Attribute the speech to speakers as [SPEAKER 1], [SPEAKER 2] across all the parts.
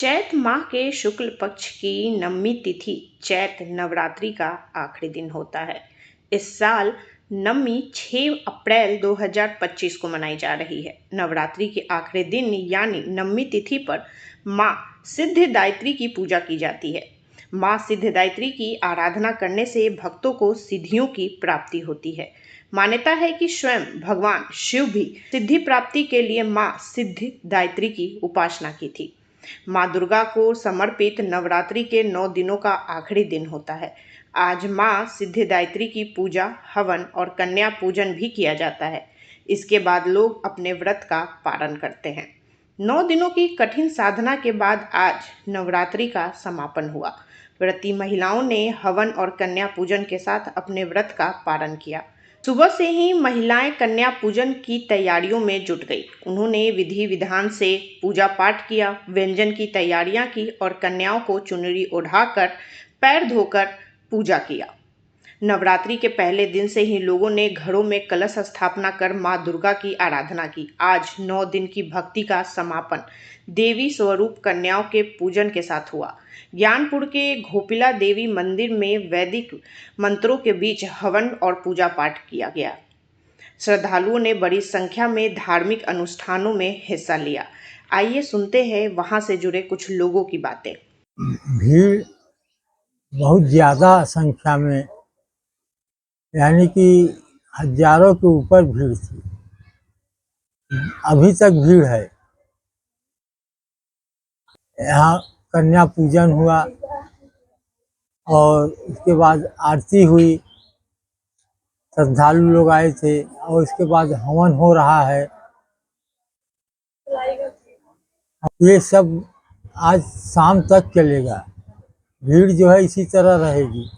[SPEAKER 1] चैत माह के शुक्ल पक्ष की नवमी तिथि चैत नवरात्रि का आखिरी दिन होता है। इस साल नवमी 6 अप्रैल 2025 को मनाई जा रही है। नवरात्रि के आखिरी दिन यानी नवमी तिथि पर माँ सिद्धिदात्री की पूजा की जाती है। माँ सिद्धिदात्री की आराधना करने से भक्तों को सिद्धियों की प्राप्ति होती है। मान्यता है कि स्वयं भगवान शिव भी सिद्धि प्राप्ति के लिए माँ सिद्धिदात्री की उपासना की थी। माँ दुर्गा को समर्पित नवरात्रि के 9 दिनों का आखिरी दिन होता है। आज माँ सिद्धिदात्री की पूजा, हवन और कन्या पूजन भी किया जाता है। इसके बाद लोग अपने व्रत का पालन करते हैं। 9 दिनों की कठिन साधना के बाद आज नवरात्रि का समापन हुआ। व्रती महिलाओं ने हवन और कन्या पूजन के साथ अपने व्रत का पालन किया। सुबह से ही महिलाएं कन्या पूजन की तैयारियों में जुट गई। उन्होंने विधि विधान से पूजा पाठ किया, व्यंजन की तैयारियां की और कन्याओं को चुनरी ओढ़ाकर पैर धोकर पूजा किया। नवरात्रि के पहले दिन से ही लोगों ने घरों में कलश स्थापना कर मां दुर्गा की आराधना की। आज 9 दिन की भक्ति का समापन देवी स्वरूप कन्याओं के पूजन के साथ हुआ। ज्ञानपुर के घोपिला देवी मंदिर में वैदिक मंत्रों के बीच हवन और पूजा पाठ किया गया। श्रद्धालुओं ने बड़ी संख्या में धार्मिक अनुष्ठानों में हिस्सा लिया। आइए सुनते हैं वहां से जुड़े कुछ लोगों की बातें।
[SPEAKER 2] भीड़ बहुत ज़्यादा संख्या में, यानी कि हजारों के ऊपर भीड़ थी। अभी तक भीड़ है। यहाँ कन्या पूजन हुआ और उसके बाद आरती हुई। श्रद्धालु लोग आए थे और उसके बाद हवन हो रहा है। ये सब आज शाम तक चलेगा। भीड़ जो है इसी तरह रहेगी।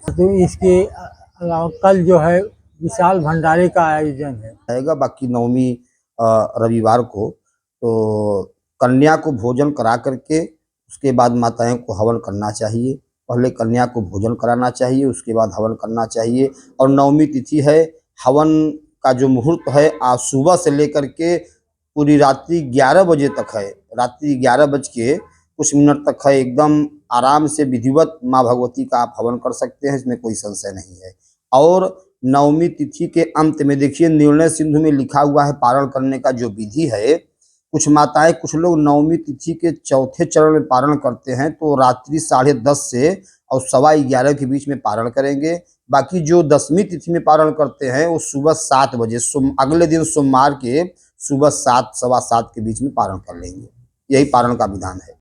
[SPEAKER 2] तो इसके अलावा कल जो है विशाल भंडारे का आयोजन है।
[SPEAKER 3] बाकी नवमी रविवार को तो कन्या को भोजन करा करके उसके बाद माताएं को हवन करना चाहिए। पहले कन्या को भोजन कराना चाहिए, उसके बाद हवन करना चाहिए। और नवमी तिथि है, हवन का जो मुहूर्त है आज सुबह से लेकर के पूरी रात्रि 11 बजे तक है। रात्रि 11 बज के कुछ मिनट तक है। एकदम आराम से विधिवत माँ भगवती का आप हवन कर सकते हैं, इसमें कोई संशय नहीं है। और नवमी तिथि के अंत में देखिए निर्णय सिंधु में लिखा हुआ है पारण करने का जो विधि है। कुछ माताएं, कुछ लोग नवमी तिथि के चौथे चरण में पारण करते हैं, तो रात्रि 10:30 से और 11:15 के बीच में पारण करेंगे। बाकी जो 10वीं तिथि में पारण करते हैं वो सुबह 7 बजे, अगले दिन सोमवार के सुबह 7, सवा 7 के बीच में पारण कर लेंगे। यही पारण का विधान है।